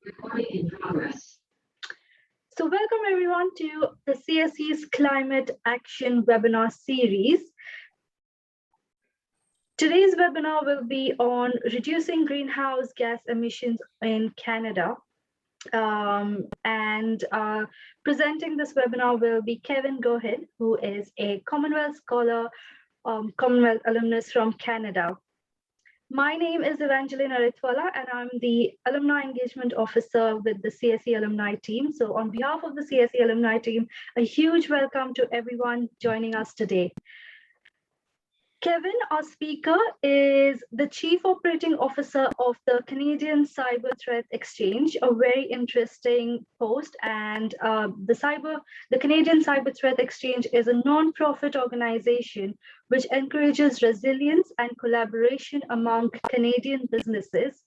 Recording in progress. So welcome everyone to the CSE's Climate Action webinar series. Today's webinar will be on reducing greenhouse gas emissions in Canada. Presenting this webinar will be Kevin Goheen, who is a Commonwealth Scholar, Commonwealth Alumnus from Canada. My name is Evangeline Aritwala, and I'm the Alumni Engagement Officer with the CSE Alumni team. So on behalf of the CSE Alumni team, a huge welcome to everyone joining us today. Kevin, our speaker, is the Chief Operating Officer of the Canadian Cyber Threat Exchange, a very interesting post. And the Canadian Cyber Threat Exchange is a non-profit organization which encourages resilience and collaboration among Canadian businesses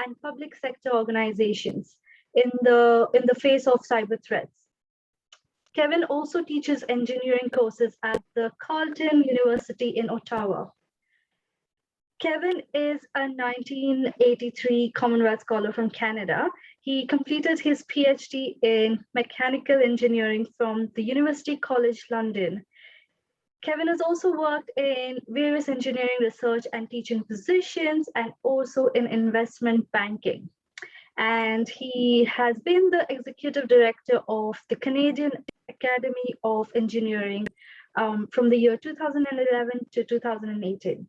and public sector organizations in the face of cyber threats. Kevin also teaches engineering courses at the Carleton University in Ottawa. Kevin is a 1983 Commonwealth Scholar from Canada. He completed his PhD in mechanical engineering from the University College London. Kevin has also worked in various engineering research and teaching positions and also in investment banking. And he has been the executive director of the Canadian Academy of Engineering from the year 2011 to 2018.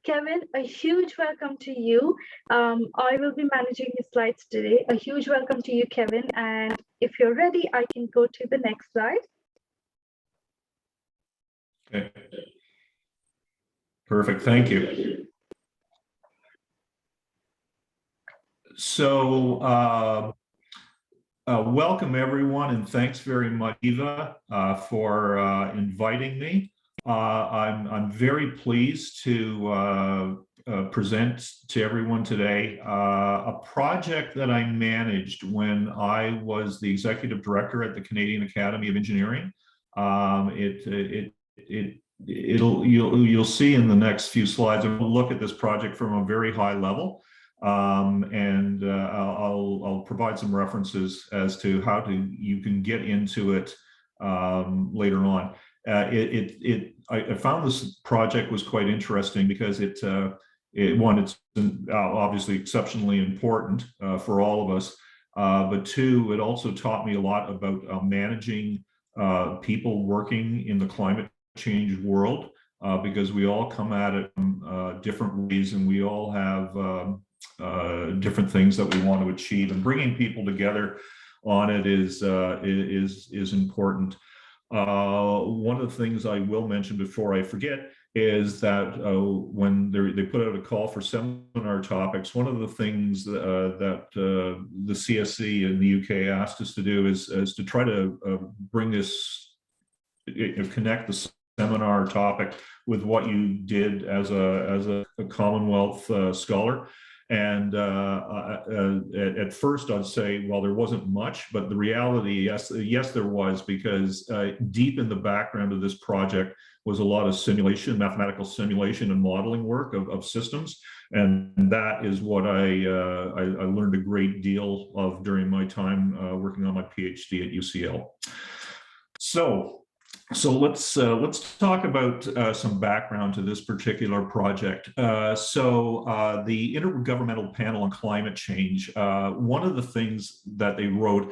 Kevin, a huge welcome to you. I will be managing your slides today. A huge welcome to you, Kevin. And if you're ready, I can go to the next slide. Okay. Perfect. Thank you. So welcome everyone, and thanks very much, Eva, for inviting me. I'm very pleased to present to everyone today a project that I managed when I was the executive director at the Canadian Academy of Engineering. You'll see in the next few slides, and we'll look at this project from a very high level. I'll provide some references as to how you can get into it later on. I found this project was quite interesting because it's obviously exceptionally important for all of us, but two, it also taught me a lot about managing people working in the climate change world, because we all come at it from different ways, and we all have different things that we want to achieve, and bringing people together on it is important. One of the things I will mention before I forget is that when they put out a call for seminar topics, one of the things that the CSE in the UK asked us to do is to try to bring this, connect the seminar topic with what you did as a Commonwealth scholar. And at first I'd say, well, there wasn't much, but the reality, yes, there was, because deep in the background of this project was a lot of simulation, mathematical simulation and modeling work of systems. And that is what I learned a great deal of during my time working on my PhD at UCL. So let's talk about some background to this particular project. The Intergovernmental Panel on Climate Change, one of the things that they wrote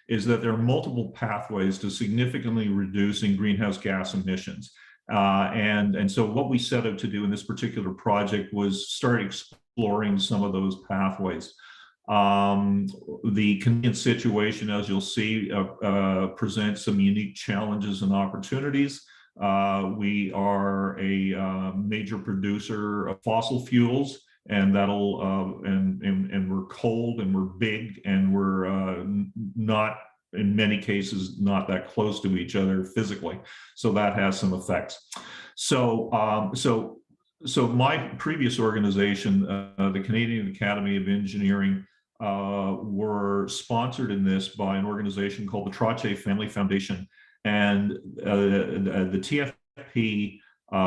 is that there are multiple pathways to significantly reducing greenhouse gas emissions. And so what we set out to do in this particular project was start exploring some of those pathways. The Canadian situation, as you'll see, presents some unique challenges and opportunities. We are a major producer of fossil fuels, and and we're cold, and we're big, and we're not, in many cases, not that close to each other physically. So that has some effects. So my previous organization, the Canadian Academy of Engineering, were sponsored in this by an organization called the Trottier Family Foundation, and the TFP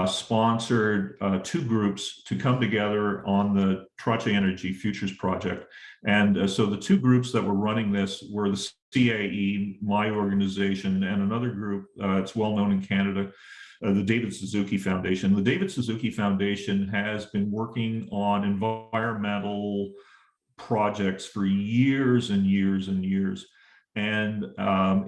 sponsored two groups to come together on the Trottier Energy Futures Project. And so the two groups that were running this were the CAE, my organization, and another group, it's well known in Canada, the David Suzuki Foundation. The David Suzuki Foundation has been working on environmental projects for years and years and years. And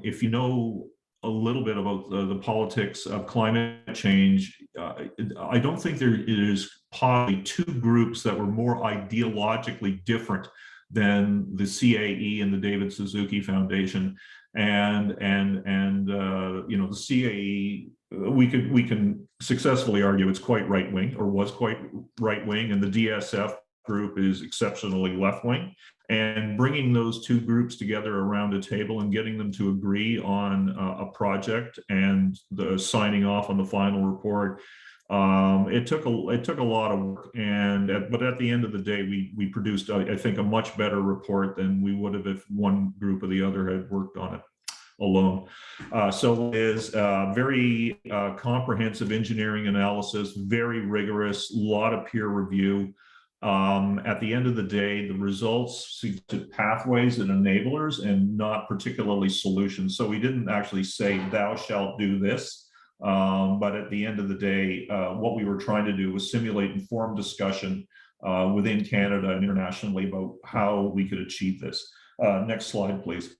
if you know a little bit about the politics of climate change, I don't think there is probably two groups that were more ideologically different than the CAE and the David Suzuki Foundation. And you know, the CAE, we can successfully argue it's quite right wing, or was quite right wing, and the DSF group is exceptionally left wing. And bringing those two groups together around a table and getting them to agree on a project and the signing off on the final report, it took a lot of work. But at the end of the day, we produced, I think, a much better report than we would have if one group or the other had worked on it alone. So it is very comprehensive engineering analysis, very rigorous, a lot of peer review. At the end of the day, the results suggested pathways and enablers and not particularly solutions. So we didn't actually say, thou shalt do this. But at the end of the day, what we were trying to do was simulate informed discussion within Canada and internationally about how we could achieve this. Next slide, please.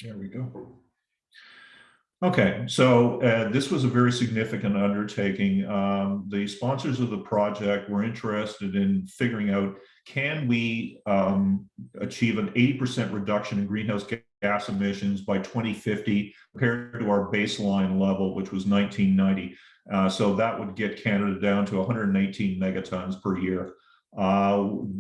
There we go. Okay, so this was a very significant undertaking. The sponsors of the project were interested in figuring out, can we achieve an 80% reduction in greenhouse gas emissions by 2050 compared to our baseline level, which was 1990. So that would get Canada down to 118 megatons per year.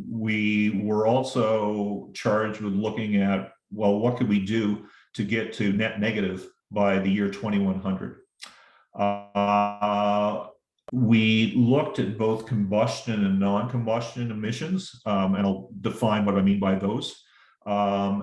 We were also charged with looking at, well, what could we do to get to net negative by the year 2100. We looked at both combustion and non-combustion emissions, and I'll define what I mean by those. Though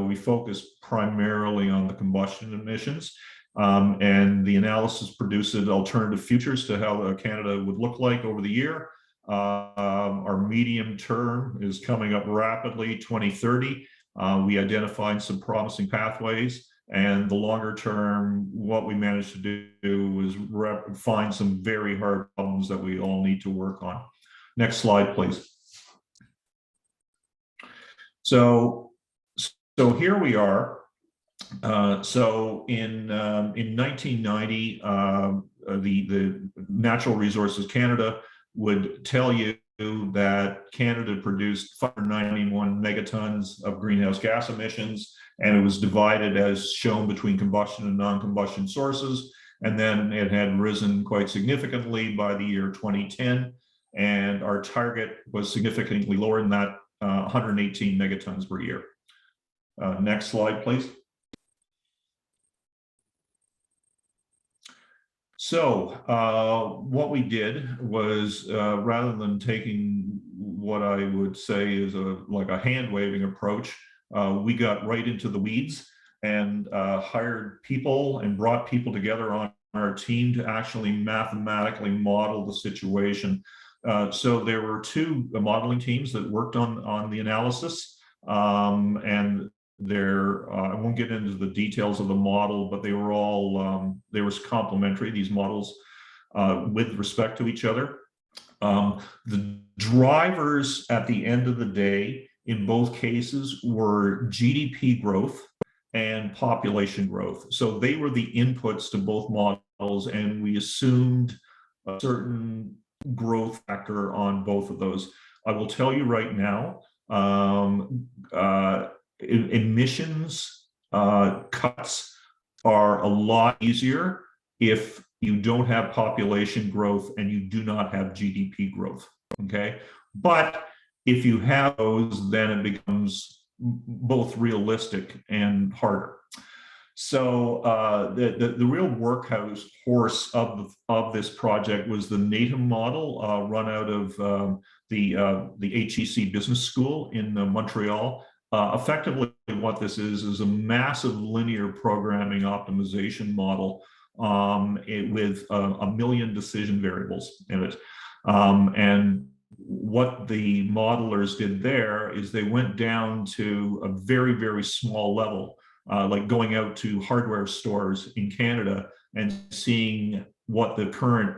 we focused primarily on the combustion emissions, and the analysis produced alternative futures to how Canada would look like over the year. Our medium term is coming up rapidly, 2030. We identified some promising pathways. And the longer term, what we managed to do was find some very hard problems that we all need to work on. Next slide, please. So here we are. So in 1990, the Natural Resources Canada would tell you that Canada produced 591 megatons of greenhouse gas emissions, and it was divided as shown between combustion and non-combustion sources. And then it had risen quite significantly by the year 2010. And our target was significantly lower than that, 118 megatons per year. Next slide, please. So what we did was, rather than taking what I would say is like a hand-waving approach, we got right into the weeds and hired people and brought people together on our team to actually mathematically model the situation. So there were two modeling teams that worked on the analysis, and I won't get into the details of the model, but they were all, they were complementary, these models, with respect to each other. The drivers at the end of the day, in both cases, were GDP growth and population growth. So they were the inputs to both models, and we assumed a certain growth factor on both of those. I will tell you right now, emissions cuts are a lot easier if you don't have population growth and you do not have GDP growth, okay? But if you have those, then it becomes both realistic and harder. So the real workhorse of this project was the NATEM model run out of the HEC Business School in Montreal. effectively what this is a massive linear programming optimization model with a million decision variables in it. And what the modelers did there is they went down to a very, very small level, like going out to hardware stores in Canada and seeing what the current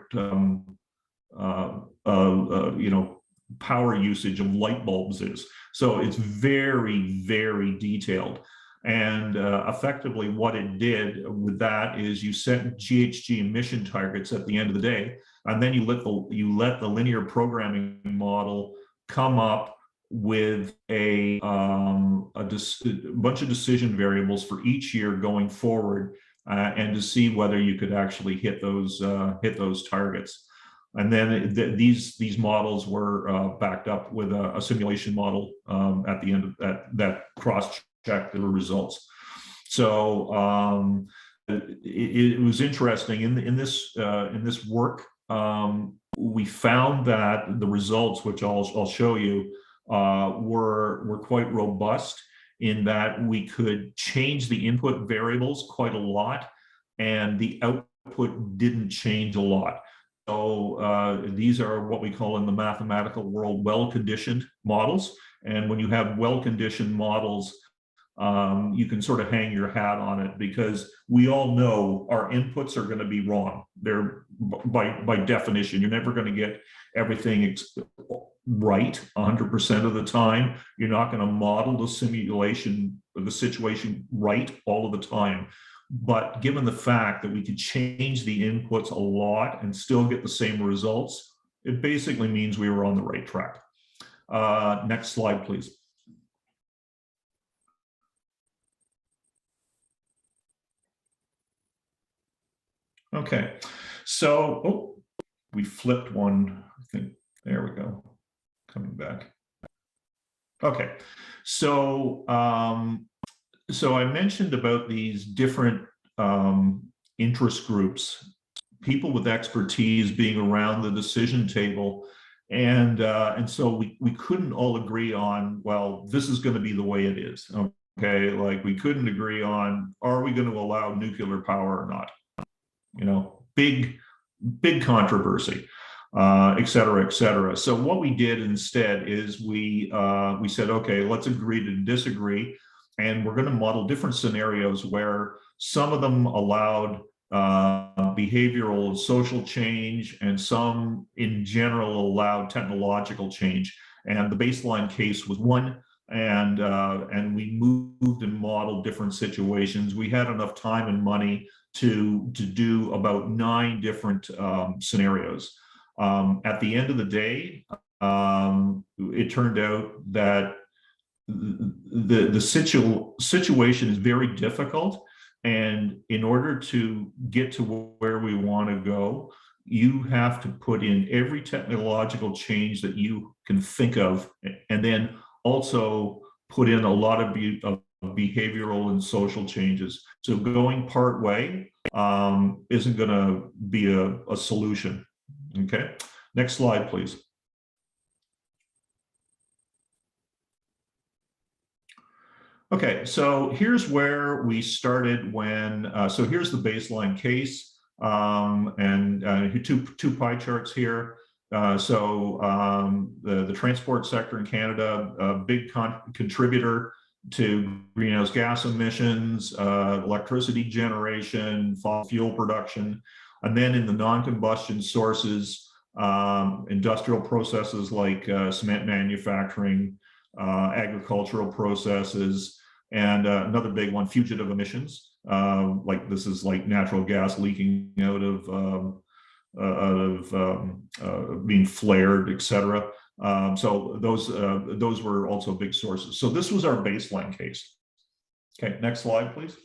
power usage of light bulbs is. So it's very, very detailed. And effectively what it did with that is you set GHG emission targets at the end of the day, and then you let the linear programming model come up with a bunch of decision variables for each year going forward, and to see whether you could actually hit those targets. And then these models were backed up with a simulation model at the end of that cross-checked the results. So it was interesting in this work. We found that the results, which I'll show you, were quite robust in that we could change the input variables quite a lot, and the output didn't change a lot. So these are what we call in the mathematical world well-conditioned models. And when you have well-conditioned models, you can sort of hang your hat on it, because we all know our inputs are going to be wrong. They're by definition, you're never going to get everything right 100% of the time. You're not going to model the simulation of the situation right all of the time. But given the fact that we could change the inputs a lot and still get the same results, it basically means we were on the right track. Next slide, please. Okay, so we flipped one, I think. There we go. Coming back. Okay, so so I mentioned about these different interest groups, people with expertise being around the decision table, and so we couldn't all agree on, well, this is going to be the way it is. Okay, like we couldn't agree on, are we going to allow nuclear power or not? You know, big controversy, et cetera, et cetera. So what we did instead is we said, okay, let's agree to disagree. And we're going to model different scenarios where some of them allowed behavioral and social change, and some in general allowed technological change. And the baseline case was one, and we moved and modeled different situations. We had enough time and money to do about 9 different scenarios. At the end of the day, it turned out that the situation is very difficult, and in order to get to where we want to go, you have to put in every technological change that you can think of, and then also put in a lot of behavioral and social changes. So going part way isn't going to be a solution. Okay, next slide, please. Okay, so here's where we started when, so here's the baseline case, and two pie charts here. The transport sector in Canada, a big contributor to greenhouse gas emissions, electricity generation, fossil fuel production, and then in the non-combustion sources, industrial processes like cement manufacturing, agricultural processes, and another big one, fugitive emissions. Like this is like natural gas leaking out of being flared, etc. So those were also big sources. So this was our baseline case. Okay, next slide, please.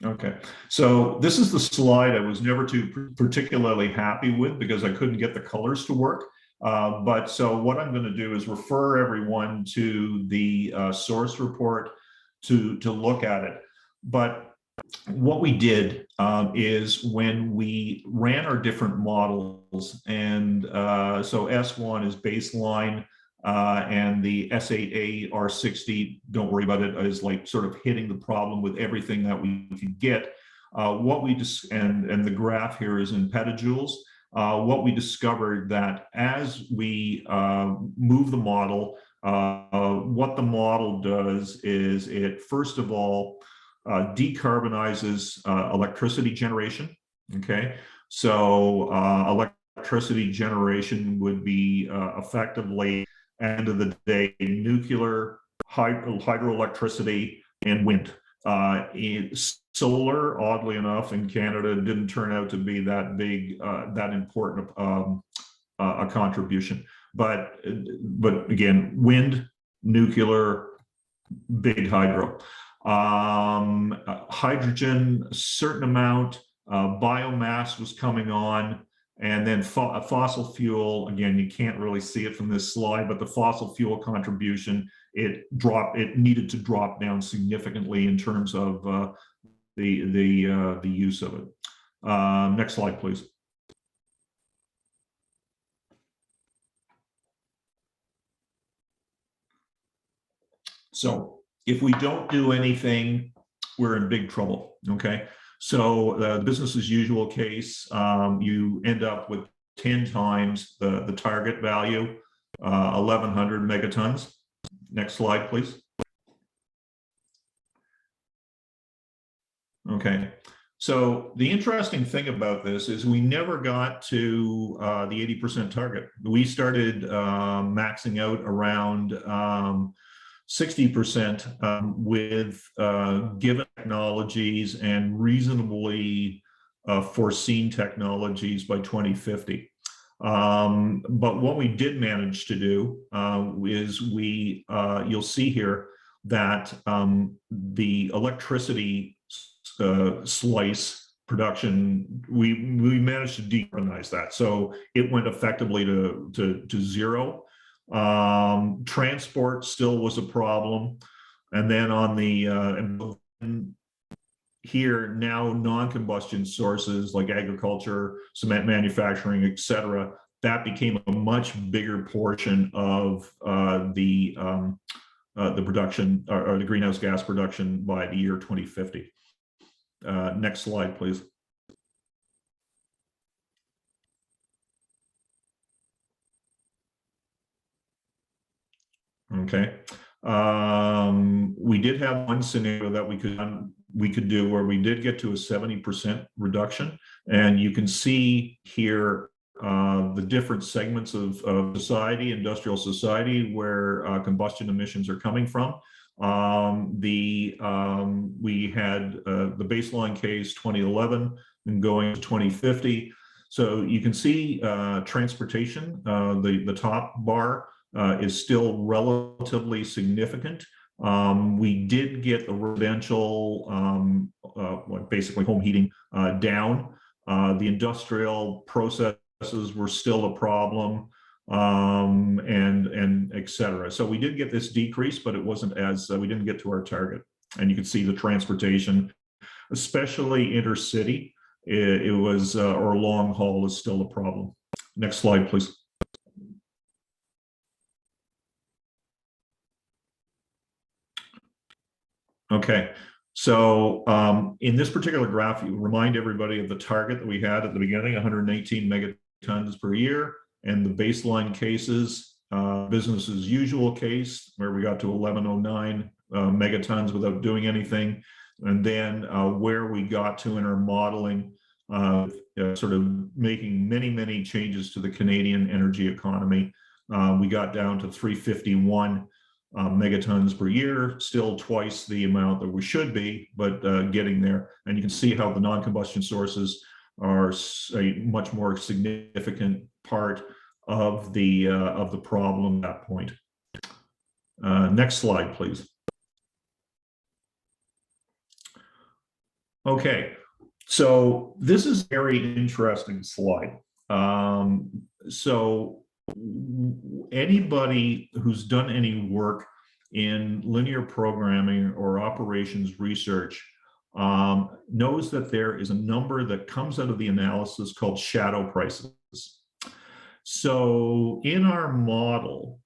Okay, so this is the slide I was never too particularly happy with because I couldn't get the colors to work. But so what I'm going to do is refer everyone to the source report to look at it. But what we did is when we ran our different models, and so S1 is baseline, and the S8A R60, don't worry about it, is like sort of hitting the problem with everything that we could get. What we just, and the graph here is in petajoules. What we discovered that as we move the model, what the model does is it, first of all, decarbonizes electricity generation. Okay, so electricity generation would be effectively, end of the day, nuclear, hydroelectricity, and wind. Solar, oddly enough, in Canada didn't turn out to be that big, that important a contribution. But again, wind, nuclear, big hydro. Hydrogen, a certain amount, biomass was coming on, and then fossil fuel, again, you can't really see it from this slide, but the fossil fuel contribution, it needed to drop down significantly in terms of the use of it. Next slide, please. So if we don't do anything, we're in big trouble, okay? So the business as usual case, you end up with 10 times the target value, 1,100 megatons. Next slide, please. Okay, so the interesting thing about this is we never got to the 80% target. We started maxing out around 60% with given technologies and reasonably foreseen technologies by 2050. But what we did manage to do is you'll see here that the electricity slice production, we managed to decarbonize that. So it went effectively to zero. Transport still was a problem. And then on the here now non-combustion sources like agriculture, cement manufacturing, etc., that became a much bigger portion of the production or the greenhouse gas production by the year 2050. Next slide, please. Okay. We did have one scenario that we could do where we did get to a 70% reduction, and you can see here the different segments of society, industrial society, where combustion emissions are coming from. We had the baseline case 2011 and going to 2050. So you can see transportation, the top bar is still relatively significant. We did get the residential, basically home heating down. The industrial processes were still a problem, and et cetera. So we did get this decrease, but it wasn't as, we didn't get to our target. And you can see the transportation, especially intercity, it was, or long haul is still a problem. Next slide, please. Okay, so in this particular graph, you remind everybody of the target that we had at the beginning, 118 megatons per year, and the baseline cases, business as usual case, where we got to 1109 megatons without doing anything, and then where we got to in our modeling, sort of making many changes to the Canadian energy economy. We got down to 351 megatons per year, still twice the amount that we should be, but getting there. And you can see how the non-combustion sources are a much more significant part of the problem at that point. Next slide, please. Okay, so this is a very interesting slide. So anybody who's done any work in linear programming or operations research knows that there is a number that comes out of the analysis called shadow prices. So in our model,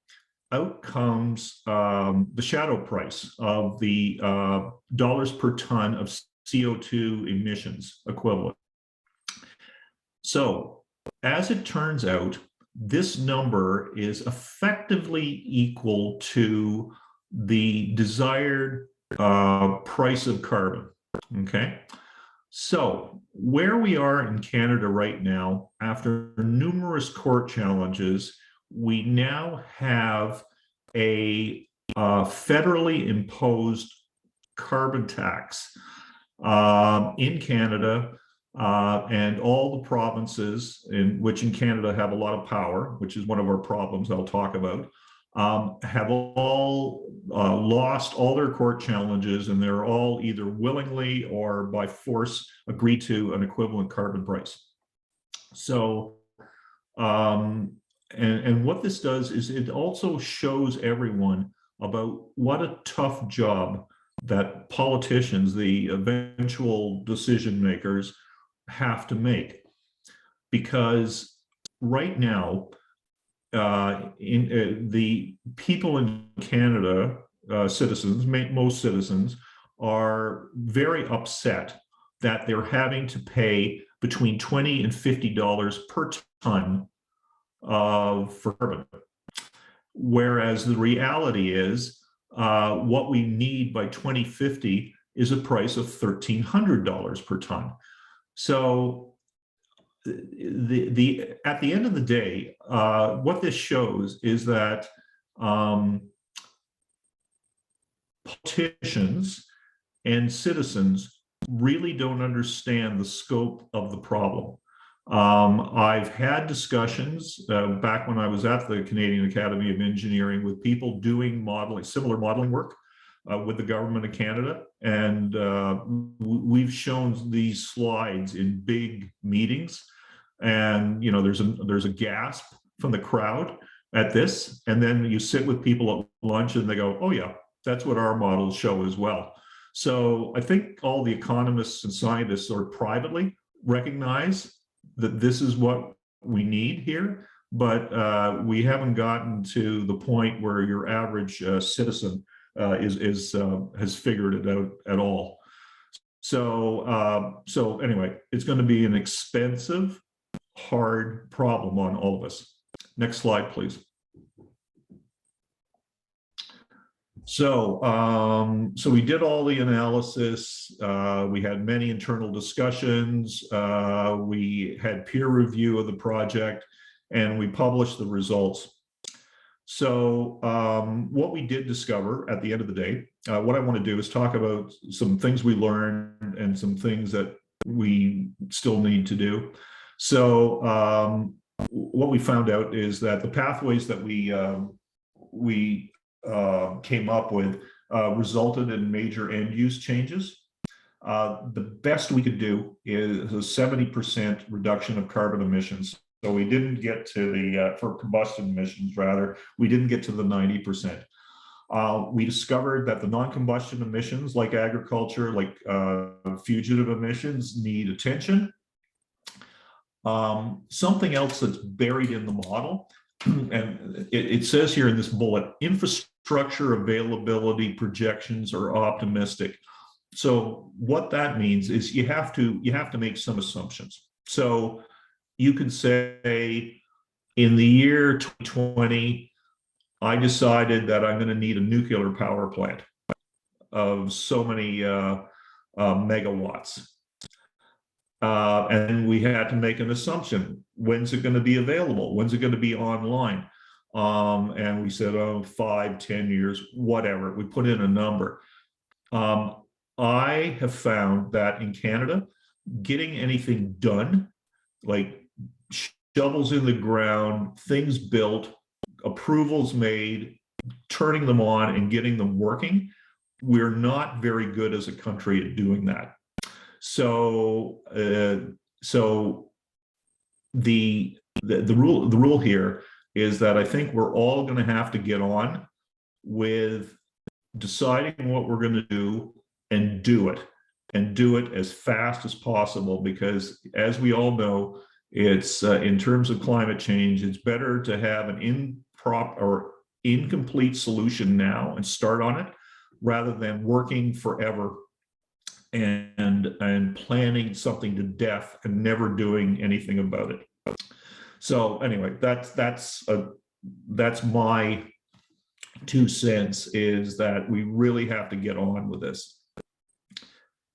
out comes the shadow price of the dollars per ton of CO2 emissions equivalent. So as it turns out, this number is effectively equal to the desired price of carbon, okay? So where we are in Canada right now, after numerous court challenges, we now have a federally imposed carbon tax in Canada, and all the provinces, which in Canada have a lot of power, which is one of our problems I'll talk about, have all lost all their court challenges, and they're all either willingly or by force agreed to an equivalent carbon price. So, and what this does is it also shows everyone about what a tough job that politicians, the eventual decision makers, have to make. Because right now, the people in Canada, citizens, most citizens, are very upset that they're having to pay between $20 and $50 per ton for carbon. Whereas the reality is, what we need by 2050 is a price of $1,300 per ton. So at the end of the day, what this shows is that politicians and citizens really don't understand the scope of the problem. I've had discussions back when I was at the Canadian Academy of Engineering with people doing modeling, similar modeling work with the government of Canada, and we've shown these slides in big meetings, and there's a gasp from the crowd at this, and then you sit with people at lunch and they go, "Oh yeah, that's what our models show as well." So I think all the economists and scientists sort of privately recognize that this is what we need here, but we haven't gotten to the point where your average citizen has figured it out at all. So anyway, it's going to be an expensive, hard problem on all of us. Next slide, please. So we did all the analysis. We had many internal discussions. We had peer review of the project, and we published the results. So what we did discover at the end of the day, what I want to do is talk about some things we learned and some things that we still need to do. So what we found out is that the pathways that we came up with resulted in major end use changes. The best we could do is a 70% reduction of carbon emissions. So we didn't get to the, for combustion emissions rather, we didn't get to the 90%. We discovered that the non-combustion emissions like agriculture, like fugitive emissions need attention. Something else that's buried in the model, and it says here in this bullet, infrastructure availability projections are optimistic. So what that means is you have to make some assumptions. So you could say in the year 2020, I decided that I'm going to need a nuclear power plant of so many megawatts. And we had to make an assumption. When's it going to be available? When's it going to be online? And we said, oh, 5, 10 years, whatever. We put in a number. I have found that in Canada, getting anything done, like shovels in the ground, things built, approvals made, turning them on and getting them working, we're not very good as a country at doing that. So, the rule here is that I think we're all going to have to get on with deciding what we're going to do and do it. and do it as fast as possible, because as we all know, it's in terms of climate change, it's better to have an incomplete solution now and start on it, rather than working forever and planning something to death and never doing anything about it. So anyway, that's my 2 cents, is that we really have to get on with this.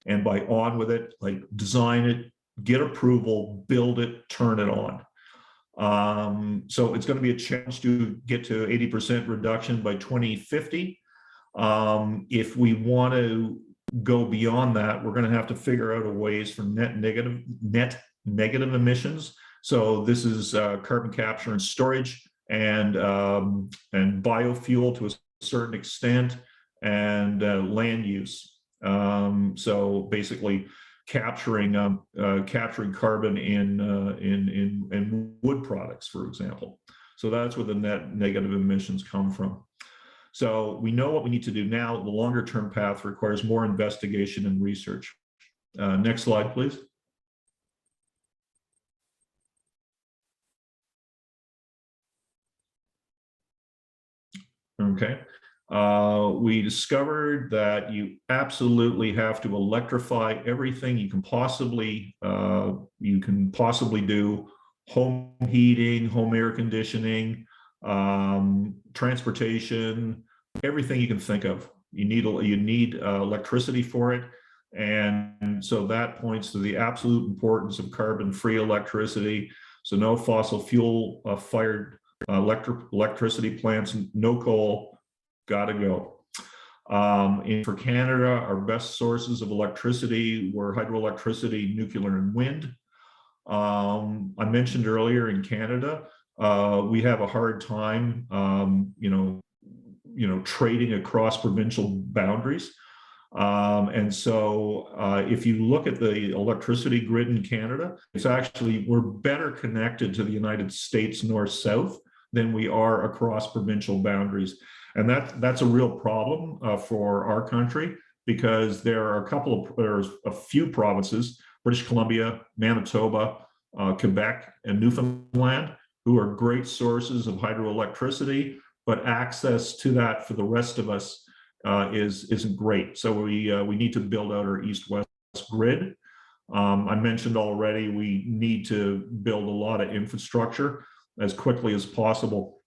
And by on with it, like design it, get approval, build it, turn it on. So it's going to be a challenge to get to 80% reduction by 2050. If we want to go beyond that, we're going to have to figure out a ways for net negative emissions. So this is carbon capture and storage, and biofuel to a certain extent, and land use. So basically capturing carbon in wood products, for example. So that's where the net negative emissions come from. So we know what we need to do now. The longer term path requires more investigation and research. Next slide, please. Okay. We discovered that you absolutely have to electrify everything you can possibly do: home heating, home air conditioning, transportation, everything you can think of. You need electricity for it, and so that points to the absolute importance of carbon-free electricity. So no fossil fuel fired electricity plants, no coal, gotta go. For Canada, our best sources of electricity were hydroelectricity, nuclear, and wind. I mentioned earlier, in Canada, we have a hard time, trading across provincial boundaries. And so if you look at the electricity grid in Canada, it's actually, we're better connected to the United States north-south than we are across provincial boundaries. And that's a real problem for our country, because there's a few provinces, British Columbia, Manitoba, Quebec, and Newfoundland, who are great sources of hydroelectricity, but access to that for the rest of us isn't great. So we need to build out our east-west grid. I mentioned already, we need to build a lot of infrastructure as quickly as possible.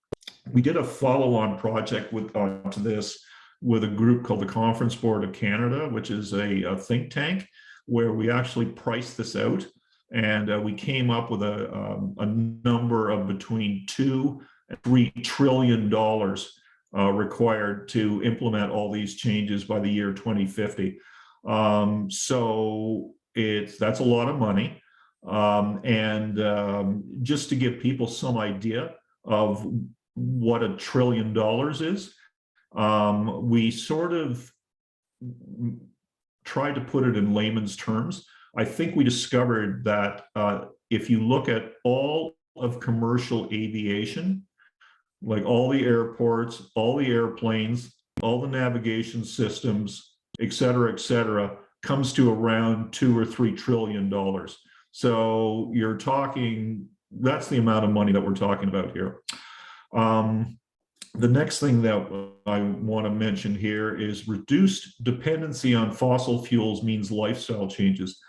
We did a follow-on project to this with a group called the Conference Board of Canada, which is a think tank, where we actually priced this out, and we came up with a number of between $2 and $3 trillion required to implement all these changes by the year 2050. So that's a lot of money. Just to give people some idea of what $1 trillion is, we sort of tried to put it in layman's terms. I think we discovered that if you look at all of commercial aviation, like all the airports, all the airplanes, all the navigation systems, et cetera, comes to around $2 or $3 trillion. So you're talking, that's the amount of money that we're talking about here. The next thing that I want to mention here is reduced dependency on fossil fuels means lifestyle changes.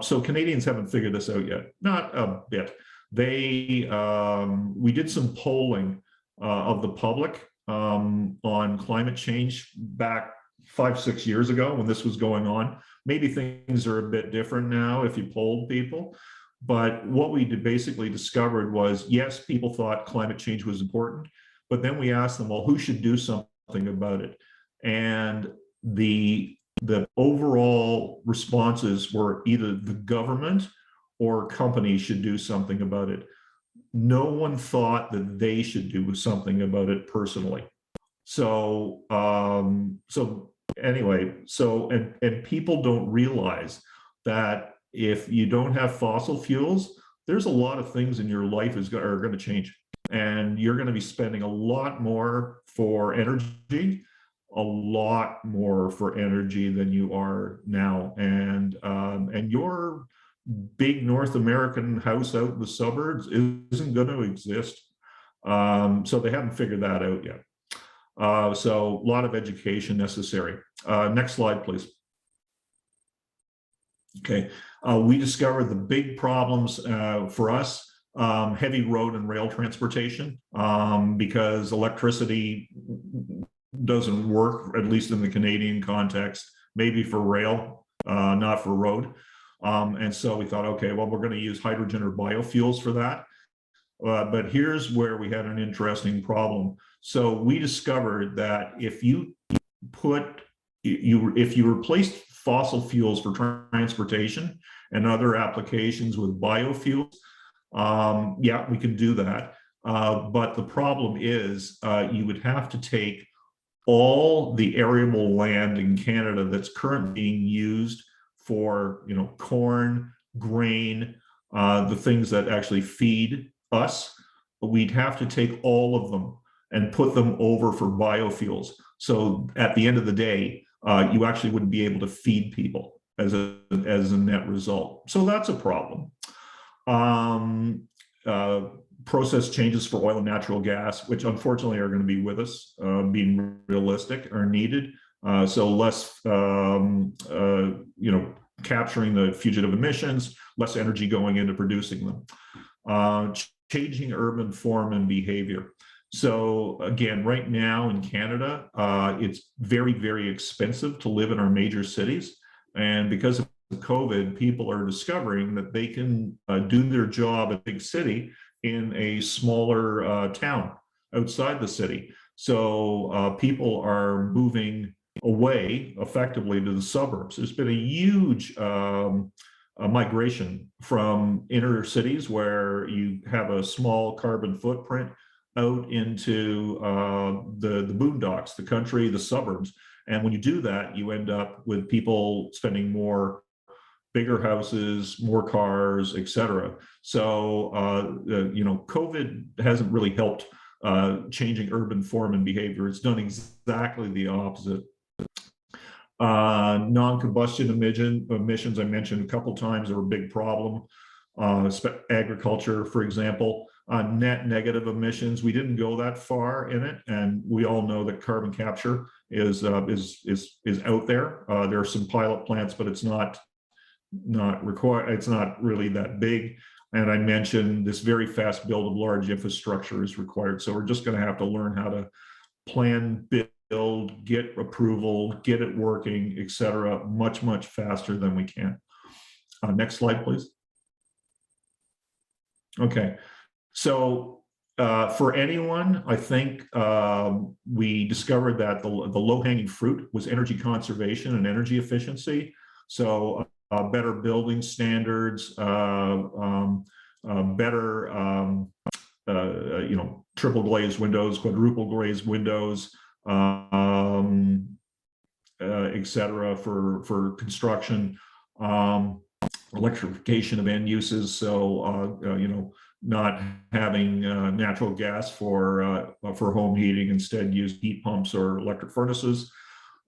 So Canadians haven't figured this out yet, not a bit. We did some polling of the public on climate change back 5-6 years ago when this was going on. Maybe things are a bit different now if you polled people, but what we basically discovered was, yes, people thought climate change was important, but then we asked them, well, who should do something about it? And the overall responses were either the government or companies should do something about it. No one thought that they should do something about it personally. So, anyway, and people don't realize that if you don't have fossil fuels, there's a lot of things in your life are going to change, and you're going to be spending a lot more for energy, a lot more for energy than you are now. And your big North American house out in the suburbs isn't going to exist. So they haven't figured that out yet. So a lot of education necessary. Next slide, please. Okay, we discovered the big problems for us, heavy road and rail transportation, because electricity doesn't work, at least in the Canadian context, maybe for rail, not for road. And so we thought, okay, well, we're going to use hydrogen or biofuels for that. But here's where we had an interesting problem. So we discovered that if you replaced fossil fuels for transportation and other applications with biofuels, yeah, we can do that. But the problem is you would have to take all the arable land in Canada that's currently being used for, corn, grain, the things that actually feed us. We'd have to take all of them and put them over for biofuels. So at the end of the day, you actually wouldn't be able to feed people as a net result. So that's a problem. Process changes for oil and natural gas, which unfortunately are going to be with us, being realistic, are needed. So less, capturing the fugitive emissions, less energy going into producing them. Changing urban form and behavior. So again, right now in Canada, it's very, very expensive to live in our major cities. And because of COVID, people are discovering that they can do their job at a big city in a smaller town outside the city. So people are moving away effectively to the suburbs. There's been a huge migration from inner cities where you have a small carbon footprint out into the boondocks, the country, the suburbs. And when you do that, you end up with people spending more, bigger houses, more cars, et cetera. So, COVID hasn't really helped changing urban form and behavior. It's done exactly the opposite. Non-combustion emissions, I mentioned a couple times, are a big problem. Agriculture, for example, net negative emissions. We didn't go that far in it, and we all know that carbon capture is out there. There are some pilot plants, but it's not required. It's not really that big. And I mentioned this very fast build of large infrastructure is required. So we're just going to have to learn how to plan, build, get approval, get it working, et cetera, much, much faster than we can. Next slide, please. Okay, so for anyone, I think we discovered that the low-hanging fruit was energy conservation and energy efficiency. So better building standards, better triple glazed windows, quadruple glazed windows, et cetera, for construction. Electrification of end uses, so not having natural gas for home heating, instead use heat pumps or electric furnaces.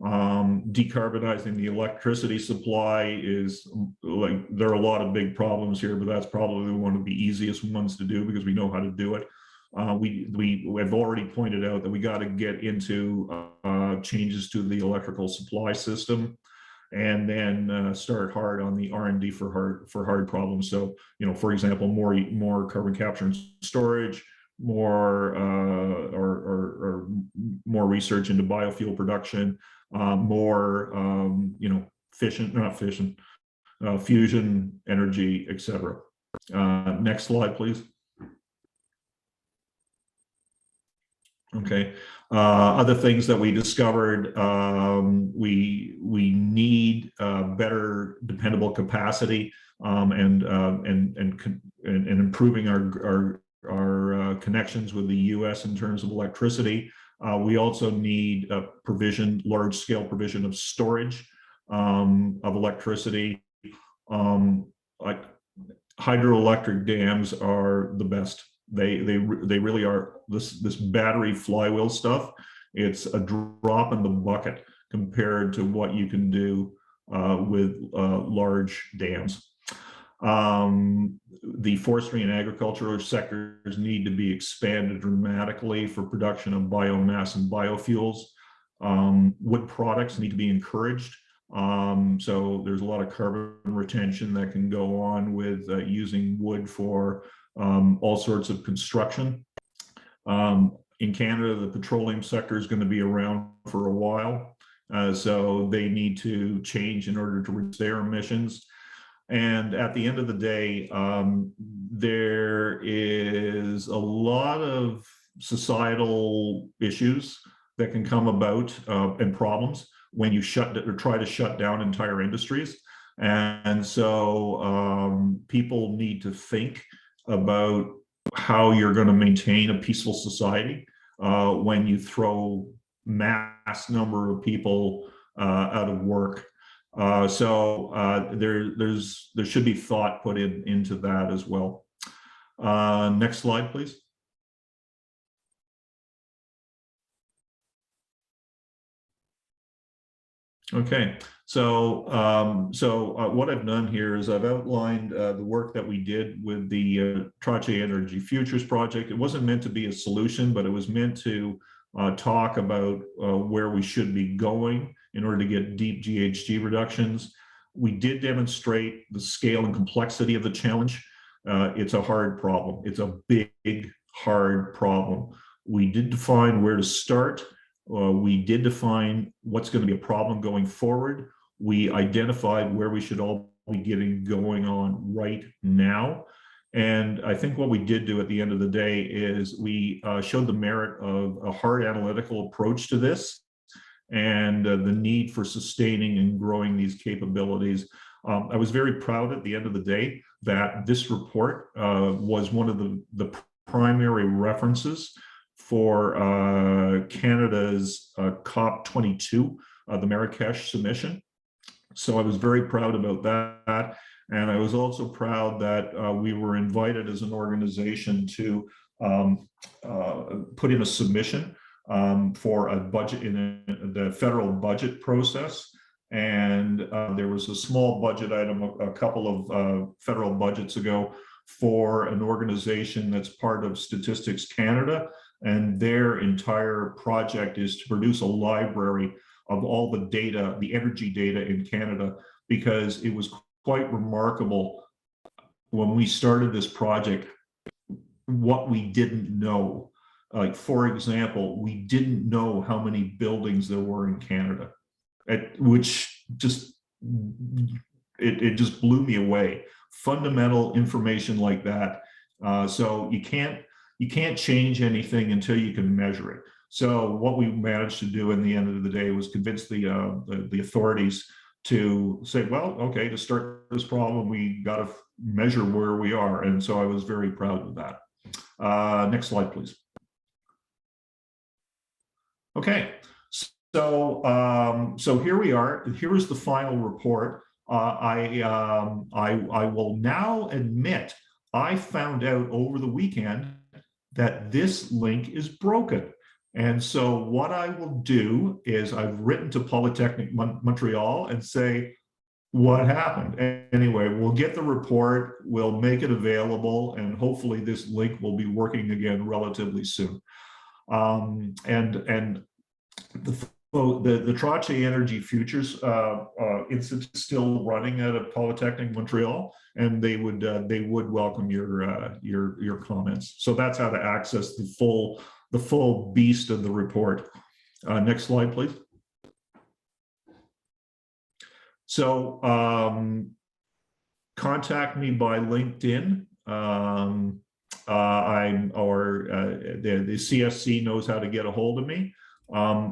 Decarbonizing the electricity supply is there are a lot of big problems here, but that's probably one of the easiest ones to do because we know how to do it. We have already pointed out that we got to get into changes to the electrical supply system, and then start hard on the R&D for hard problems. So, for example, more carbon capture and storage, more or more research into biofuel production, more fusion energy, et cetera. Next slide, please. Okay. Other things that we discovered, we need better dependable capacity and improving our connections with the U.S. in terms of electricity. We also need a large-scale provision of storage of electricity. Like hydroelectric dams are the best. They really are. This battery flywheel stuff It's a drop in the bucket compared to what you can do with large dams. The forestry and agricultural sectors need to be expanded dramatically for production of biomass and biofuels. Wood products need to be encouraged. So there's a lot of carbon retention that can go on with using wood for all sorts of construction. In Canada, the petroleum sector is going to be around for a while. So they need to change in order to reduce their emissions. And at the end of the day, there is a lot of societal issues that can come about and problems when you try to shut down entire industries. And so people need to think about how you're going to maintain a peaceful society when you throw mass number of people out of work. So there should be thought put into that as well. Next slide, please. Okay, so what I've done here is I've outlined the work that we did with the Trottier Energy Futures Project. It wasn't meant to be a solution, but it was meant to talk about where we should be going in order to get deep GHG reductions. We did demonstrate the scale and complexity of the challenge. It's a hard problem. It's a big, hard problem. We did define where to start. We did define what's going to be a problem going forward. We identified where we should all be getting going on right now. And I think what we did do at the end of the day is we showed the merit of a hard analytical approach to this and the need for sustaining and growing these capabilities. I was very proud at the end of the day that this report was one of the primary references for Canada's COP22, the Marrakech submission. So I was very proud about that. And I was also proud that we were invited as an organization to put in a submission for a budget in the federal budget process. And there was a small budget item a couple of federal budgets ago for an organization that's part of Statistics Canada. And their entire project is to produce a library of all the data, the energy data in Canada, because it was quite remarkable when we started this project, what we didn't know. Like, for example, we didn't know how many buildings there were in Canada, which just, it just blew me away. Fundamental information like that. So you can't change anything until you can measure it. So what we managed to do in the end of the day was convince the authorities to say, well, okay, to start this problem, we got to measure where we are. And so I was very proud of that. Next slide, please. Okay, so here we are. Here is the final report. I will now admit I found out over the weekend that this link is broken. And so what I will do is I've written to Polytechnic Montreal and say, what happened? Anyway, we'll get the report, we'll make it available, and hopefully this link will be working again relatively soon. And the Trottier Energy Futures Institute is still running at Polytechnic Montreal, and they would welcome your comments. So that's how to access the full beast of the report. Next slide, please. So contact me by LinkedIn. The CSC knows how to get a hold of me.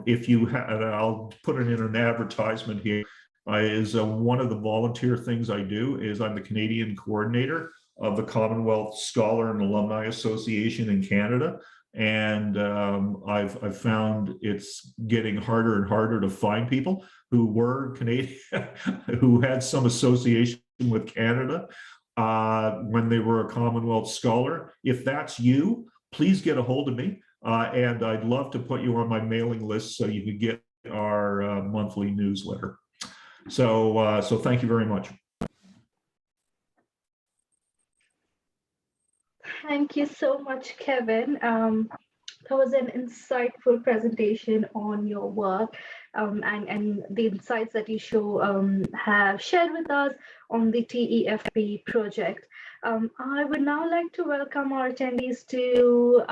If you I'll put it in an advertisement here. Is one of the volunteer things I do is I'm the Canadian coordinator of the Commonwealth Scholar and Alumni Association in Canada. And I've found it's getting harder and harder to find people who were Canadian, who had some association with Canada when they were a Commonwealth Scholar. If that's you, please get a hold of me. and I'd love to put you on my mailing list so you could get our monthly newsletter. So thank you very much. Thank you so much, Kevin. That was an insightful presentation on your work and the insights that you have shared with us on the TEFP project. I would now like to welcome our attendees to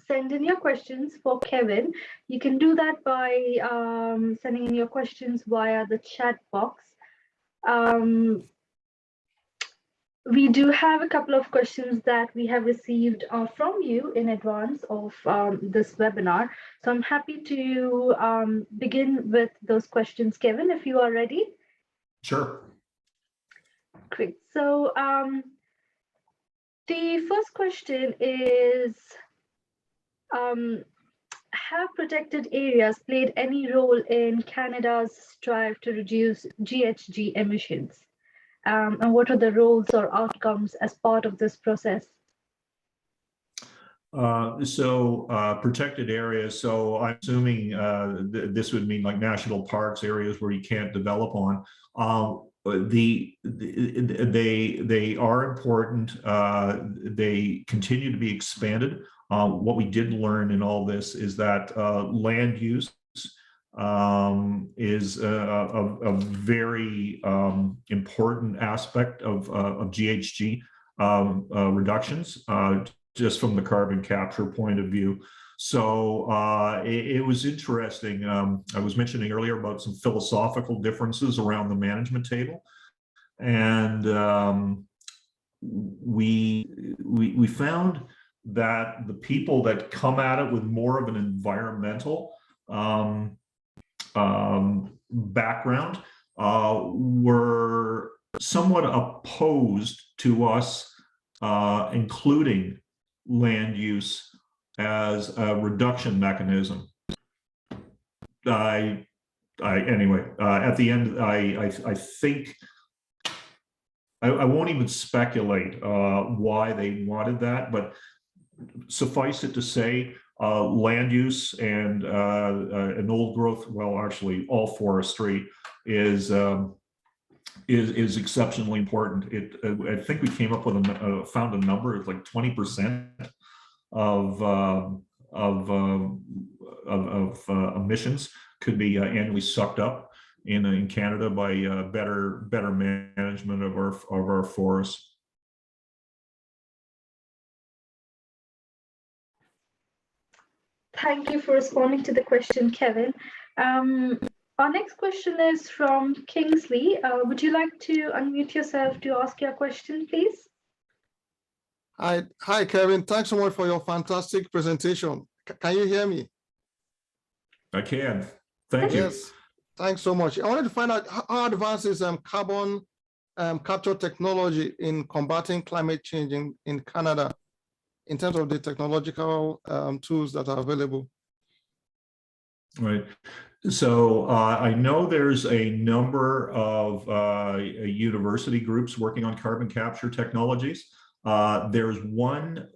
send in your questions for Kevin. You can do that by sending in your questions via the chat box. We do have a couple of questions that we have received from you in advance of this webinar. So I'm happy to begin with those questions, Kevin, if you are ready. Sure. Great. So the first question is, have protected areas played any role in Canada's strive to reduce GHG emissions? And what are the roles or outcomes as part of this process? Protected areas. So I'm assuming this would mean like national parks, areas where you can't develop on. They are important. They continue to be expanded. What we did learn in all this is that land use is a very important aspect of GHG reductions, just from the carbon capture point of view. So it was interesting. I was mentioning earlier about some philosophical differences around the management table, and we found that the people that come at it with more of an environmental background were somewhat opposed to us including land use as a reduction mechanism. Anyway, at the end, I think I won't even speculate why they wanted that, but suffice it to say, land use and an old growth, well, actually all forestry is exceptionally important. I think we came up with found a number of like 20% of emissions could be annually sucked up in Canada by better management of our forests. Thank you for responding to the question, Kevin. Our next question is from Kingsley. Would you like to unmute yourself to ask your question, please? Hi, Kevin. Thanks so much for your fantastic presentation. Can you hear me? I can. Thank you. Yes. Thanks so much. I wanted to find out how advanced is carbon capture technology in combating climate change in Canada, in terms of the technological tools that are available. Right. So I know there's a number of university groups working on carbon capture technologies. There's one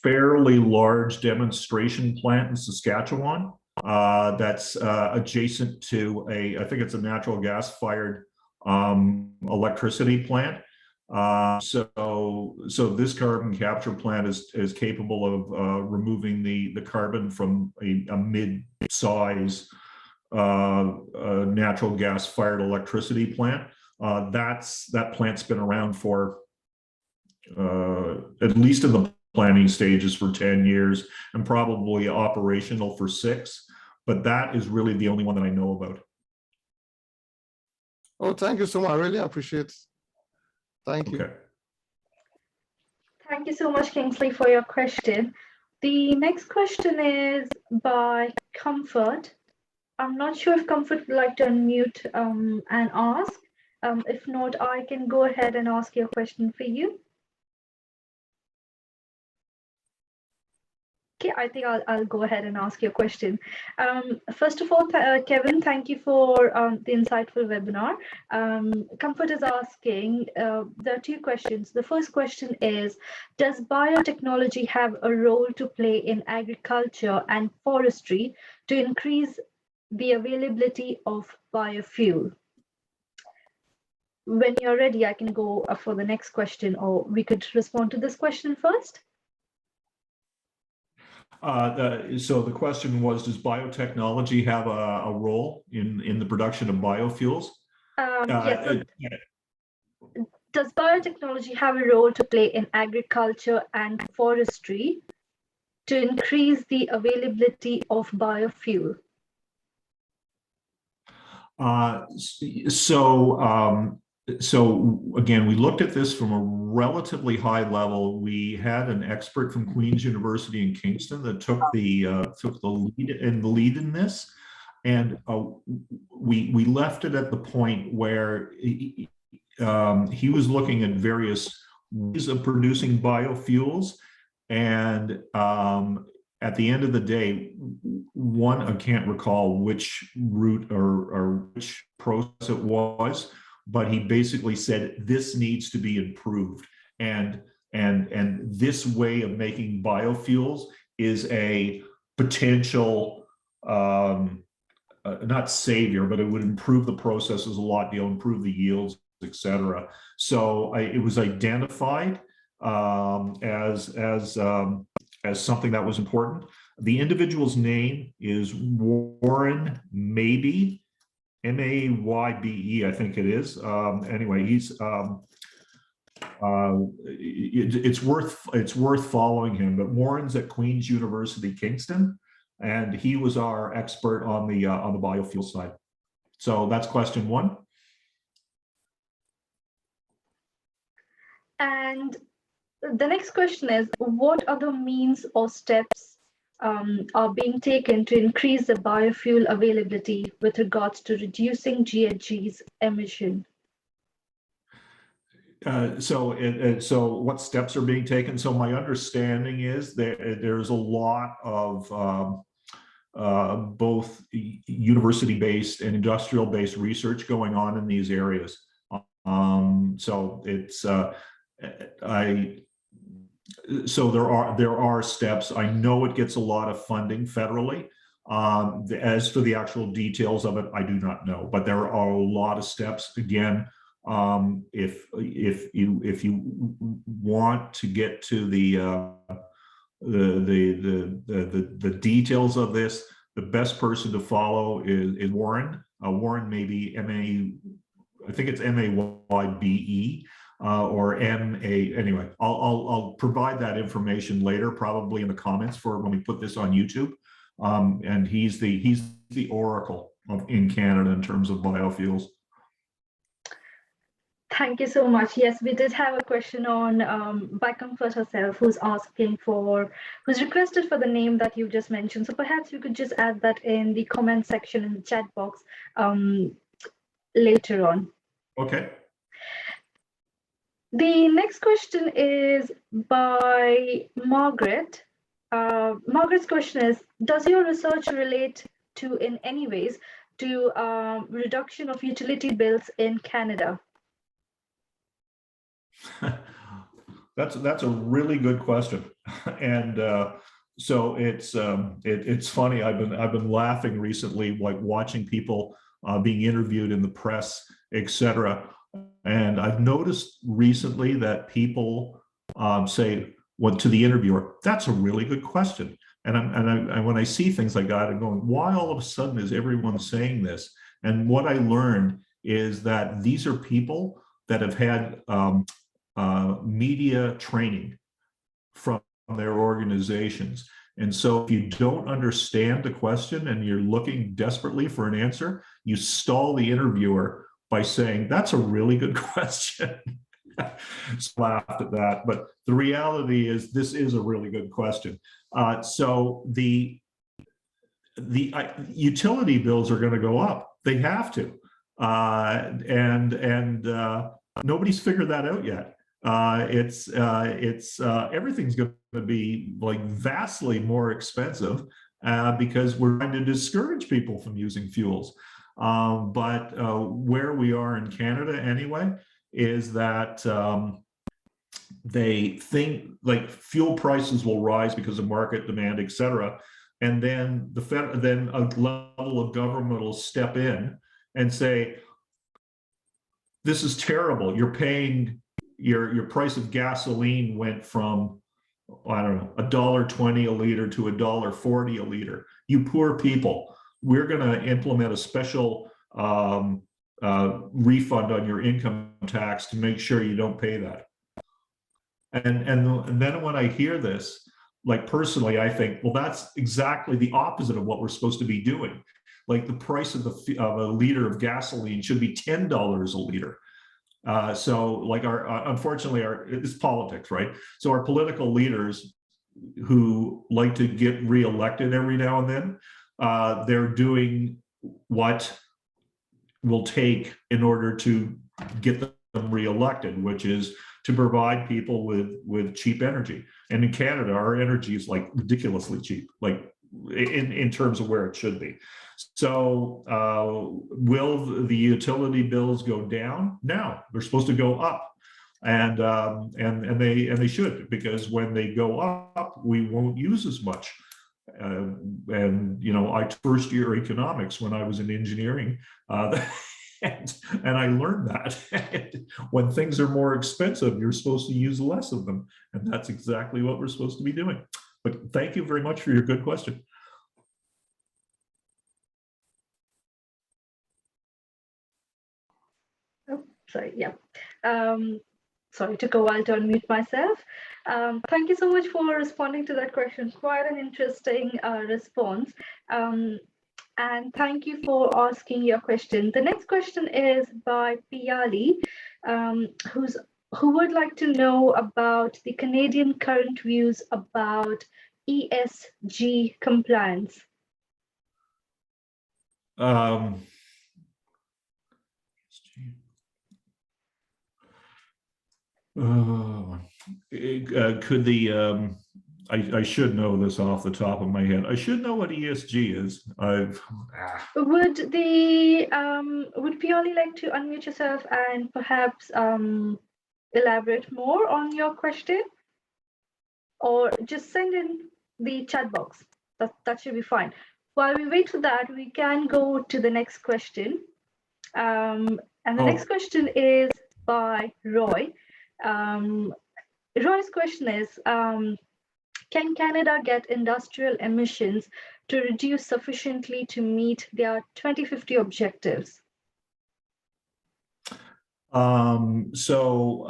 fairly large demonstration plant in Saskatchewan that's adjacent to I think it's a natural gas fired electricity plant. So this carbon capture plant is capable of removing the carbon from a mid-size natural gas fired electricity plant. That plant's been around for at least in the planning stages for 10 years and probably operational for 6, but that is really the only one that I know about. Oh, thank you so much. I really appreciate it. Thank you. Okay. Thank you so much, Kingsley, for your question. The next question is by Comfort. I'm not sure if Comfort would like to unmute and ask. If not, I can go ahead and ask your question for you. Okay, I think I'll go ahead and ask your question. First of all, Kevin, thank you for the insightful webinar. Comfort is asking, there are two questions. The first question is, does biotechnology have a role to play in agriculture and forestry to increase the availability of biofuel? When you're ready, I can go for the next question, or we could respond to this question first. So the question was, does biotechnology have a role in the production of biofuels? Yes. Does biotechnology have a role to play in agriculture and forestry to increase the availability of biofuel? So again, we looked at this from a relatively high level. We had an expert from Queen's University in Kingston that took the lead in this, and we left it at the point where he was looking at various ways of producing biofuels, and at the end of the day, I can't recall which route or which process it was, but he basically said this needs to be improved, and this way of making biofuels is a potential not savior, but it would improve the processes a lot, improve the yields, etc. So it was identified as something that was important. The individual's name is Warren Maybe, Maybe, I think it is. Anyway, he's it's worth following him. But Warren's at Queen's University, Kingston, and he was our expert on the biofuel side. So that's question one. And the next question is, what other means or steps are being taken to increase the biofuel availability with regards to reducing GHG's emission? So what steps are being taken? So my understanding is that there's a lot of both university-based and industrial-based research going on in these areas. So it's so there are steps. I know it gets a lot of funding federally. As for the actual details of it, I do not know, but there are a lot of steps. Again, if you want to get to the details of this, the best person to follow is Warren. Warren Maybe, I think it's Maybe. Or anyway, I'll provide that information later, probably in the comments for when we put this on YouTube. And he's the oracle in Canada in terms of biofuels. Thank you so much. Yes, we did have a question on by Comfort herself, who's requested for the name that you just mentioned. So perhaps you could just add that in the comment section in the chat box later on. Okay. The next question is by Margaret. Margaret's question is, does your research relate to, in any ways, to reduction of utility bills in Canada? That's a really good question, and so it's funny. I've been laughing recently, like watching people being interviewed in the press, etc. And I've noticed recently that people say, well, to the interviewer, that's a really good question. And when I see things like that, I'm going, why all of a sudden is everyone saying this? And what I learned is that these are people that have had media training from their organizations. And so if you don't understand the question and you're looking desperately for an answer, you stall the interviewer by saying, that's a really good question. So laughed at that, but the reality is this is a really good question. So the utility bills are going to go up. They have to, and nobody's figured that out yet. Everything's going to be like vastly more expensive because we're trying to discourage people from using fuels. But where we are in Canada anyway is that they think like fuel prices will rise because of market demand, et cetera. And then then a level of government will step in and say, this is terrible. You're paying, your price of gasoline went from, I don't know, $1.20 a liter to $1.40 a liter. You poor people, we're going to implement a special refund on your income tax to make sure you don't pay that. And then when I hear this, like personally, I think, well, that's exactly the opposite of what we're supposed to be doing. Like the price of a liter of gasoline should be $10 a liter. So like unfortunately, it's politics, right? So our political leaders who like to get reelected every now and then, they're doing what will take in order to get them reelected, which is to provide people with cheap energy. And in Canada, our energy is like ridiculously cheap, like in terms of where it should be. So will the utility bills go down? No, they're supposed to go up. And they should, because when they go up, we won't use as much. And you know, I first year economics when I was in engineering, and I learned that when things are more expensive, you're supposed to use less of them, and that's exactly what we're supposed to be doing. But thank you very much for your good question. Oh, sorry. Yeah. Sorry, took a while to unmute myself. Thank you so much for responding to that question. Quite an interesting response. And thank you for asking your question. The next question is by Piali, who would like to know about the Canadian current views about ESG compliance. Could the I should know this off the top of my head. I should know what ESG is. Would Pioli like to unmute yourself and perhaps elaborate more on your question, or just send in the chat box? That should be fine. While we wait for that, we can go to the next question. And the next question is by Roy. Roy's question is, can Canada get industrial emissions to reduce sufficiently to meet their 2050 objectives? So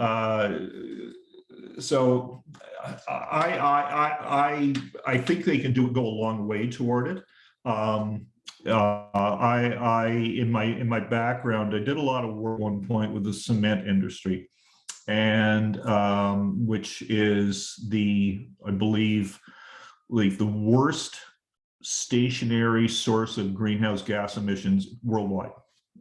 I think they can go a long way toward it. In my background, I did a lot of work at one point with the cement industry, and which is I believe, like the worst stationary source of greenhouse gas emissions worldwide.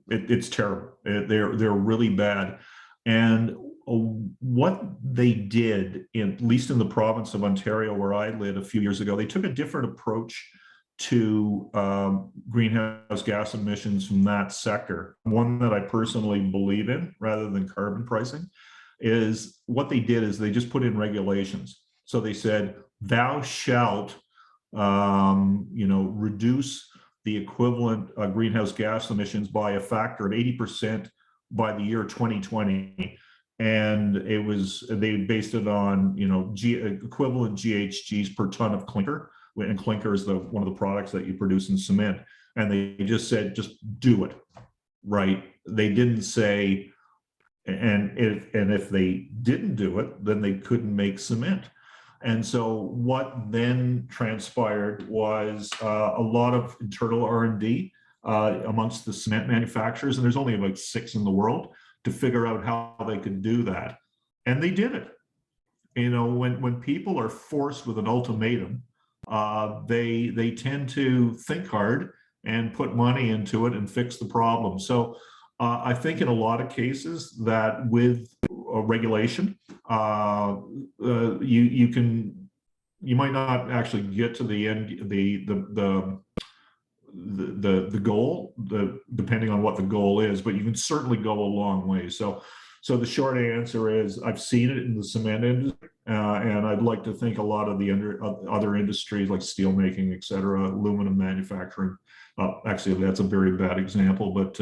It's terrible. They're really bad. And what they did, at least in the province of Ontario, where I lived a few years ago, they took a different approach to greenhouse gas emissions from that sector. One that I personally believe in, rather than carbon pricing, is what they did is they just put in regulations. So they said, thou shalt, reduce the equivalent greenhouse gas emissions by a factor of 80% by the year 2020. And they based it on, equivalent GHGs per ton of clinker. And clinker is one of the products that you produce in cement. And they just said, just do it, right? They didn't say, and if they didn't do it, then they couldn't make cement. And so what then transpired was a lot of internal R&D amongst the cement manufacturers, and there's only about 6 in the world, to figure out how they could do that. And they did it. When people are forced with an ultimatum, they tend to think hard and put money into it and fix the problem. So I think in a lot of cases that with regulation, you might not actually get to the end, the goal, depending on what the goal is, but you can certainly go a long way. So the short answer is I've seen it in the cement industry, and I'd like to think a lot of the other industries like steel making, et cetera, aluminum manufacturing. Actually, that's a very bad example, but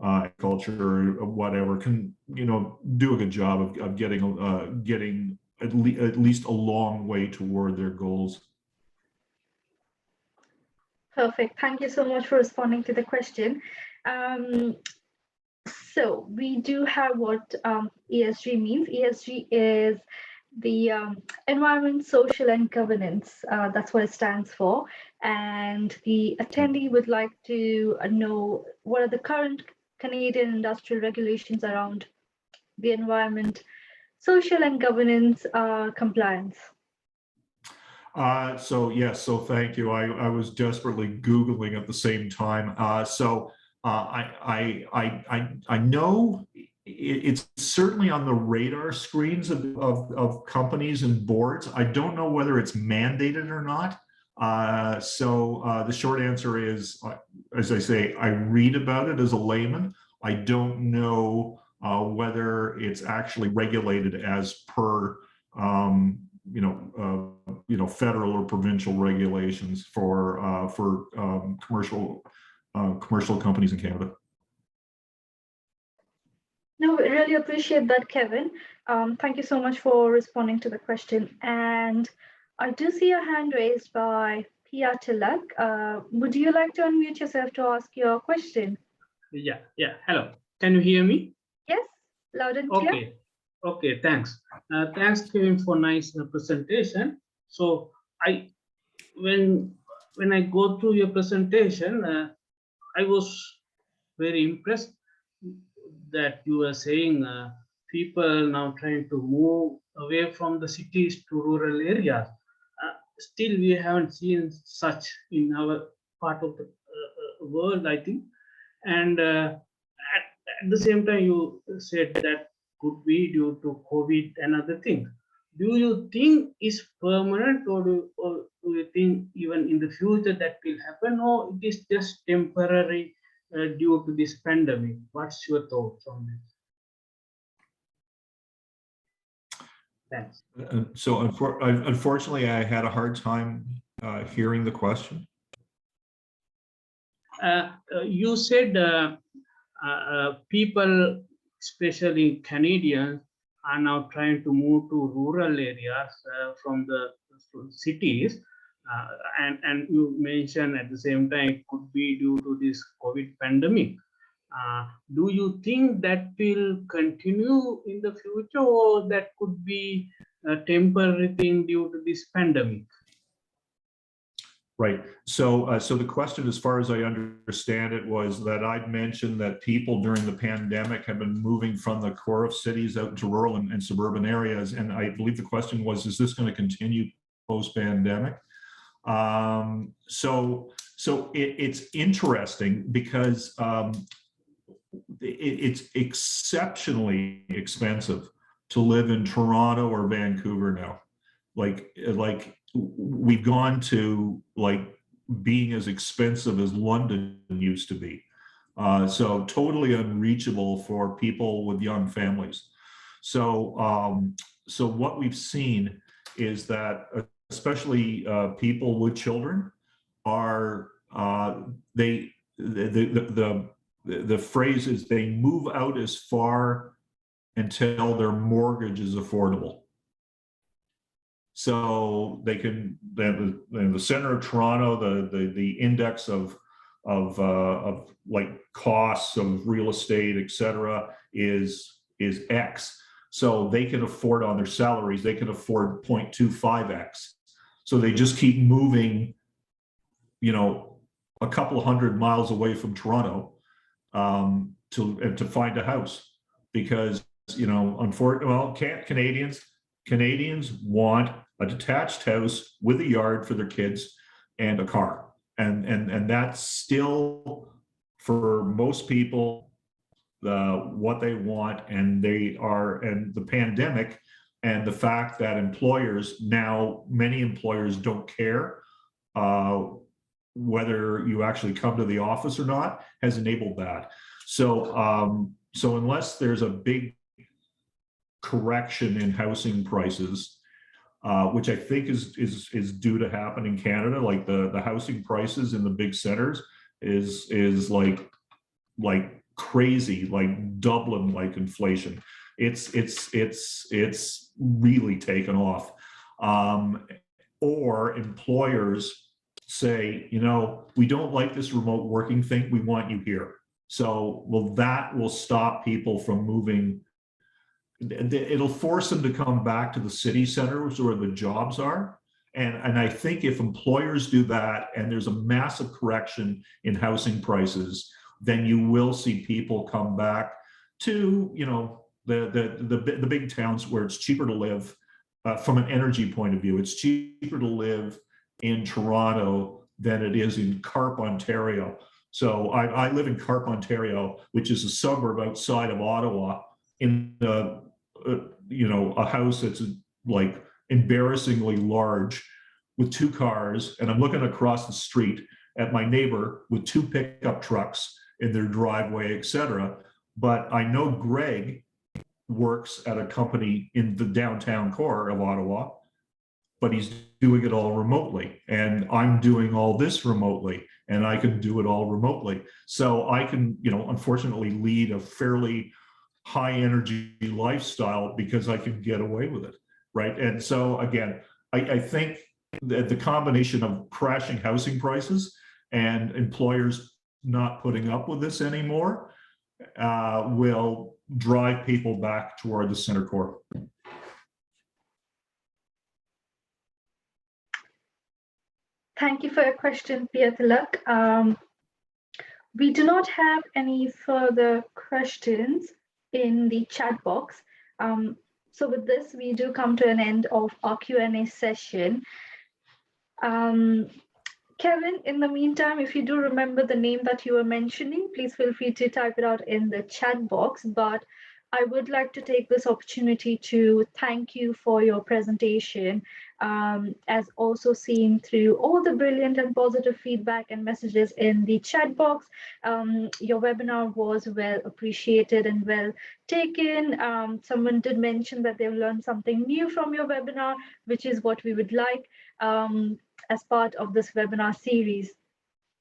agriculture or whatever can, do a good job of getting at least a long way toward their goals. Perfect. Thank you so much for responding to the question. So we do have what ESG means. ESG is the environment, social, and governance. That's what it stands for. And the attendee would like to know what are the current Canadian industrial regulations around the environment, social, and governance compliance. So yes, so thank you. I was desperately Googling at the same time. I know it's certainly on the radar screens of companies and boards. I don't know whether it's mandated or not. The short answer is, as I say, I read about it as a layman. I don't know whether it's actually regulated as per federal or provincial regulations for commercial companies in Canada. No, we really appreciate that, Kevin. Thank you so much for responding to the question. And I do see a hand raised by Pia Tilak. Would you like to unmute yourself to ask your question? Yeah. Hello. Can you hear me? Yes, loud and clear. Okay. Thanks. Thanks, Kevin, for nice presentation. So when I go through your presentation, I was very impressed that you were saying people now trying to move away from the cities to rural areas. Still, we haven't seen such in our part of the world, I think. And at the same time, you said that could be due to COVID and other things. Do you think it's permanent, or do you think even in the future that will happen, or it is just temporary due to this pandemic? What's your thoughts on this? Thanks. So unfortunately, I had a hard time hearing the question. You said people, especially Canadians, are now trying to move to rural areas from the cities. And you mentioned at the same time it could be due to this COVID pandemic. Do you think that will continue in the future, or that could be a temporary thing due to this pandemic? Right. So the question, as far as I understand it, was that I'd mentioned that people during the pandemic have been moving from the core of cities out to rural and suburban areas. And I believe the question was, is this going to continue post-pandemic? It's interesting because it's exceptionally expensive to live in Toronto or Vancouver now. Like we've gone to being as expensive as London used to be. So totally unreachable for people with young families. So what we've seen is that especially people with children are the phrase is they move out as far until their mortgage is affordable. So they can, in the center of Toronto, the index of costs of real estate, et cetera, is X. So they can afford on their salaries, they can afford 0.25X. So they just keep moving, a couple of 100 miles away from Toronto to find a house, because Canadians want a detached house with a yard for their kids and a car, and that's still for most people what they want, and the pandemic and the fact that employers now, many employers don't care whether you actually come to the office or not, has enabled that. So so unless there's a big correction in housing prices, which I think is due to happen in Canada, like the housing prices in the big centers is like crazy, like Dublin like inflation. It's really taken off. Or employers say, you know, we don't like this remote working thing, we want you here. So, well, that will stop people from moving. It'll force them to come back to the city centers where the jobs are. And I think if employers do that and there's a massive correction in housing prices, then you will see people come back to, you know, the big towns where it's cheaper to live. From an energy point of view, it's cheaper to live in Toronto than it is in Carp, Ontario. So I live in Carp, Ontario, which is a suburb outside of Ottawa, in you know, a house that's like embarrassingly large with 2 cars, and I'm looking across the street at my neighbor with 2 pickup trucks in their driveway, etc. But I know Greg works at a company in the downtown core of Ottawa, but he's doing it all remotely, and I'm doing all this remotely, and I can do it all remotely. So I can, you know, unfortunately lead a fairly high energy lifestyle because I can get away with it, right? And so again, I think that the combination of crashing housing prices and employers not putting up with this anymore will drive people back toward the center core. Thank you for your question, Piyathilak. We do not have any further questions in the chat box. So with this, we do come to an end of our Q&A session. Kevin, in the meantime, if you do remember the name that you were mentioning, please feel free to type it out in the chat box. But I would like to take this opportunity to thank you for your presentation, as also seen through all the brilliant and positive feedback and messages in the chat box. Your webinar was well appreciated and well taken. Someone did mention that they've learned something new from your webinar, which is what we would like as part of this webinar series.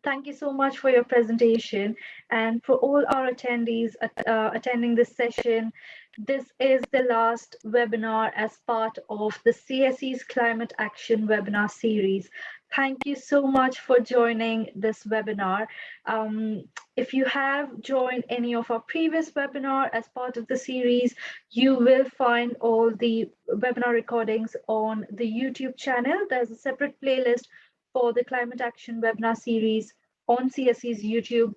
Thank you so much for your presentation, and for all our attendees attending this session. This is the last webinar as part of the CSE's Climate Action webinar series. Thank you so much for joining this webinar. If you have joined any of our previous webinar as part of the series, you will find all the webinar recordings on the YouTube channel. There's a separate playlist for the Climate Action webinar series on CSE's YouTube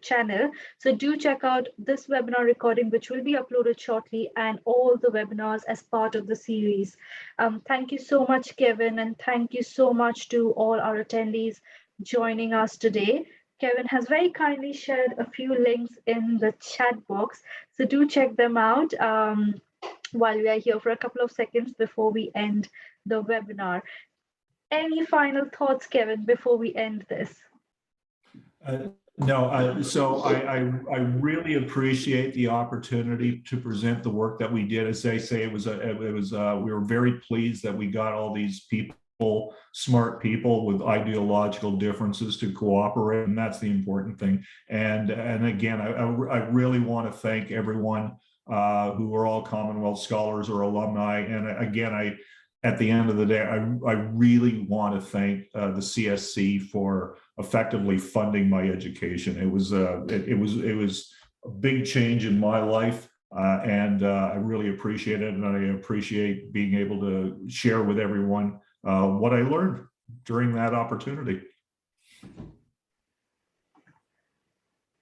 channel. So do check out this webinar recording, which will be uploaded shortly, and all the webinars as part of the series. Thank you so much, Kevin, and thank you so much to all our attendees joining us today. Kevin has very kindly shared a few links in the chat box, so do check them out while we are here for a couple of seconds before we end the webinar. Any final thoughts, Kevin, before we end this? No, so I really appreciate the opportunity to present the work that we did. As I say, we were very pleased that we got all these people, smart people with ideological differences to cooperate, and that's the important thing. And again, I really want to thank everyone who are all Commonwealth scholars or alumni. And again, at the end of the day, I really want to thank the CSC for effectively funding my education. It was a big change in my life, and I really appreciate it, and I appreciate being able to share with everyone what I learned during that opportunity.